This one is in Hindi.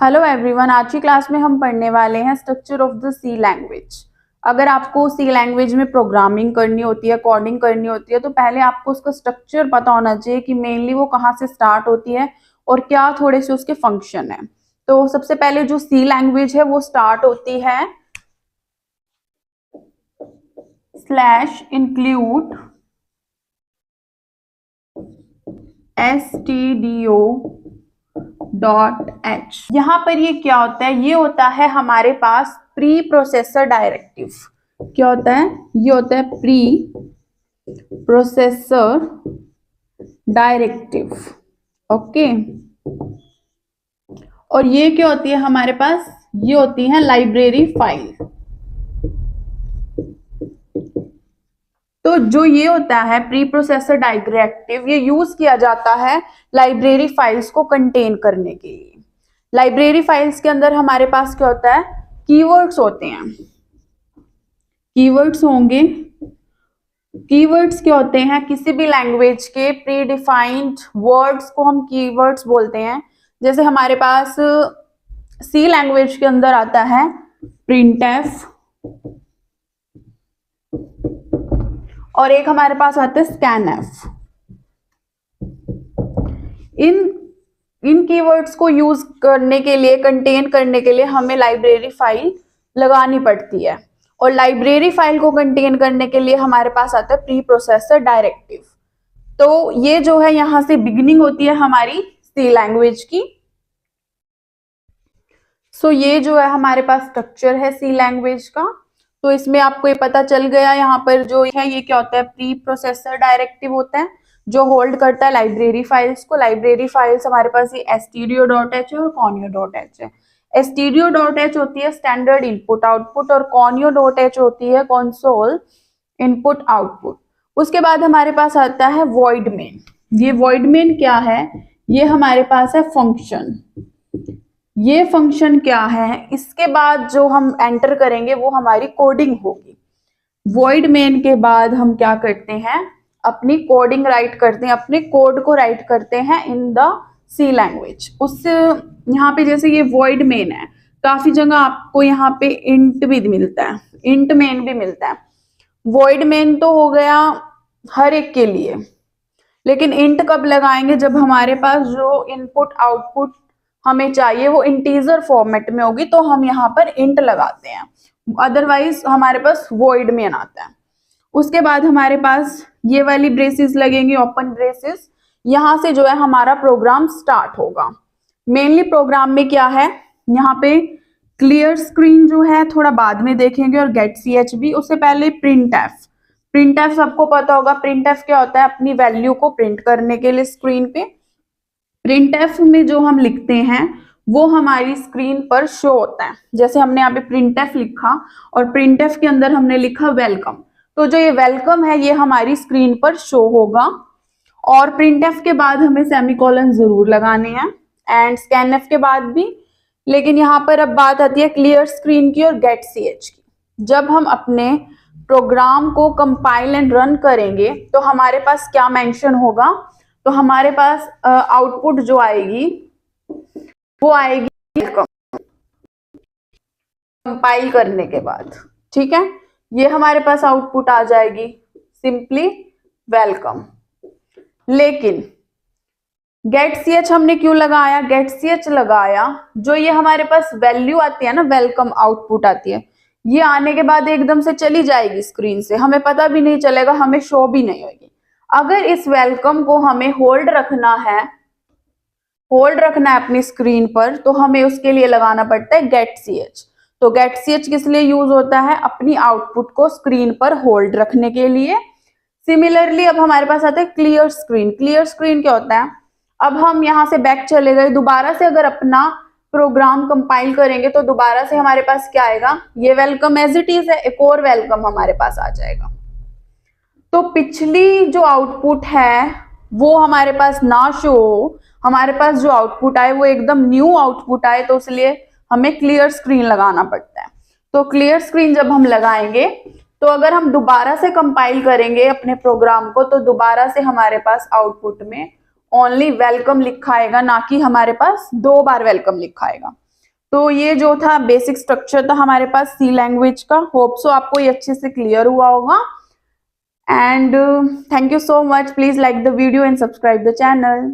हेलो एवरीवन, आज की क्लास में हम पढ़ने वाले हैं structure of the C language. अगर आपको सी लैंग्वेज में प्रोग्रामिंग करनी होती है, कोडिंग करनी होती है, तो पहले आपको उसका स्ट्रक्चर पता होना चाहिए कि मेनली वो कहाँ से स्टार्ट होती है और क्या थोड़े से उसके फंक्शन है। तो सबसे पहले जो सी लैंग्वेज है वो स्टार्ट होती है /include stdio.h। यहाँ पर ये क्या होता है? ये होता है हमारे पास प्री प्रोसेसर डायरेक्टिव। क्या होता है? ये होता है प्री प्रोसेसर डायरेक्टिव। ओके, और ये क्या होती है हमारे पास? ये होती है लाइब्रेरी फाइल। तो जो ये होता है प्री प्रोसेसर डायरेक्टिव, ये यूज किया जाता है लाइब्रेरी फाइल्स को कंटेन करने के लिए। लाइब्रेरी फाइल्स के अंदर हमारे पास क्या होता है? कीवर्ड्स होते हैं। कीवर्ड्स होंगे। कीवर्ड्स क्या होते हैं? किसी भी लैंग्वेज के प्री डिफाइंड वर्ड्स को हम कीवर्ड्स बोलते हैं। जैसे हमारे पास सी लैंग्वेज के अंदर आता है प्रिंटफ, और एक हमारे पास आता है स्कैनफ। इन कीवर्ड्स को यूज करने के लिए, कंटेन करने के लिए हमें लाइब्रेरी फाइल लगानी पड़ती है, और लाइब्रेरी फाइल को कंटेन करने के लिए हमारे पास आता है प्री प्रोसेसर डायरेक्टिव। तो ये जो है यहां से बिगिनिंग होती है हमारी सी लैंग्वेज की। सो ये जो है हमारे पास स्ट्रक्चर है सी लैंग्वेज का। तो इसमें आपको ये पता चल गया, यहाँ पर जो है ये क्या होता है? प्री प्रोसेसर डायरेक्टिव होता है जो होल्ड करता है लाइब्रेरी फाइल्स को। लाइब्रेरी फाइल्स हमारे पास ये stdio.h है और conio.h है। stdio.h होती है स्टैंडर्ड इनपुट आउटपुट, और conio.h होती है कंसोल इनपुट आउटपुट। उसके बाद हमारे पास आता है void main। ये void main क्या है? ये हमारे पास है फंक्शन। ये फंक्शन क्या है? इसके बाद जो हम एंटर करेंगे वो हमारी कोडिंग होगी। void main के बाद हम क्या करते हैं? अपनी कोडिंग राइट करते हैं, अपने कोड को राइट करते हैं इन द सी लैंग्वेज। उस यहाँ पे जैसे ये void main है, काफी जगह आपको यहाँ पे int भी मिलता है, int main भी मिलता है। void main तो हो गया हर एक के लिए, लेकिन int कब लगाएंगे? जब हमारे पास जो इनपुट आउटपुट हमें चाहिए वो इंटीजर फॉर्मेट में होगी, तो हम यहाँ पर int लगाते हैं, अदरवाइज हमारे पास void main आता है। उसके बाद हमारे पास ये वाली ब्रेसेस लगेंगी, ओपन ब्रेसेस। यहां से जो है हमारा प्रोग्राम स्टार्ट होगा। मेनली प्रोग्राम में क्या है? यहाँ पे क्लियर स्क्रीन जो है थोड़ा बाद में देखेंगे, और गेट ch भी। उससे पहले प्रिंटफ। प्रिंटफ सबको पता होगा। प्रिंटफ क्या होता है? अपनी वैल्यू को प्रिंट करने के लिए स्क्रीन पे। प्रिंटफ में जो हम लिखते हैं वो हमारी स्क्रीन पर शो होता है। जैसे हमने यहाँ पे प्रिंटफ लिखा और प्रिंटफ के अंदर हमने लिखा वेलकम, तो जो ये वेलकम है ये हमारी स्क्रीन पर शो होगा। और प्रिंटफ के बाद हमें सेमीकोलन जरूर लगाने हैं, एंड स्कैनफ के बाद भी। लेकिन यहाँ पर अब बात आती है क्लियर स्क्रीन की और गेट ch की। जब हम अपने प्रोग्राम को कंपाइल एंड रन करेंगे तो हमारे पास क्या मेंशन होगा? तो हमारे पास आउटपुट जो आएगी वो आएगी कंपाइल करने के बाद। ठीक है, ये हमारे पास आउटपुट आ जाएगी सिंपली वेलकम। लेकिन गेट ch हमने क्यों लगाया? गेट ch लगाया, जो ये हमारे पास वैल्यू आती है ना, वेलकम आउटपुट आती है, ये आने के बाद एकदम से चली जाएगी स्क्रीन से, हमें पता भी नहीं चलेगा, हमें शो भी नहीं होगी। अगर इस वेलकम को हमें होल्ड रखना है अपनी स्क्रीन पर, तो हमें उसके लिए लगाना पड़ता है गेट ch। तो गेट ch किस लिए यूज होता है? अपनी आउटपुट को स्क्रीन पर होल्ड रखने के लिए। सिमिलरली अब हमारे पास आता है क्लियर स्क्रीन। क्लियर स्क्रीन क्या होता है? अब हम यहाँ से बैक चले गए, दोबारा से अगर अपना प्रोग्राम कंपाइल करेंगे तो दोबारा से हमारे पास क्या आएगा? ये वेलकम एज इट इज है, एक और वेलकम हमारे पास आ जाएगा। तो पिछली जो आउटपुट है वो हमारे पास ना शो, हमारे पास जो आउटपुट आए वो एकदम न्यू आउटपुट आए, तो इसलिए हमें क्लियर स्क्रीन लगाना पड़ता है। तो क्लियर स्क्रीन जब हम लगाएंगे तो अगर हम दोबारा से कंपाइल करेंगे अपने प्रोग्राम को, तो दोबारा से हमारे पास आउटपुट में ओनली वेलकम लिखा आएगा, ना कि हमारे पास 2 बार वेलकम लिखा आएगा। तो ये जो था बेसिक स्ट्रक्चर था हमारे पास सी लैंग्वेज का। होप सो आपको ये अच्छे से क्लियर हुआ होगा। And thank you so much. Please like the video and subscribe the channel.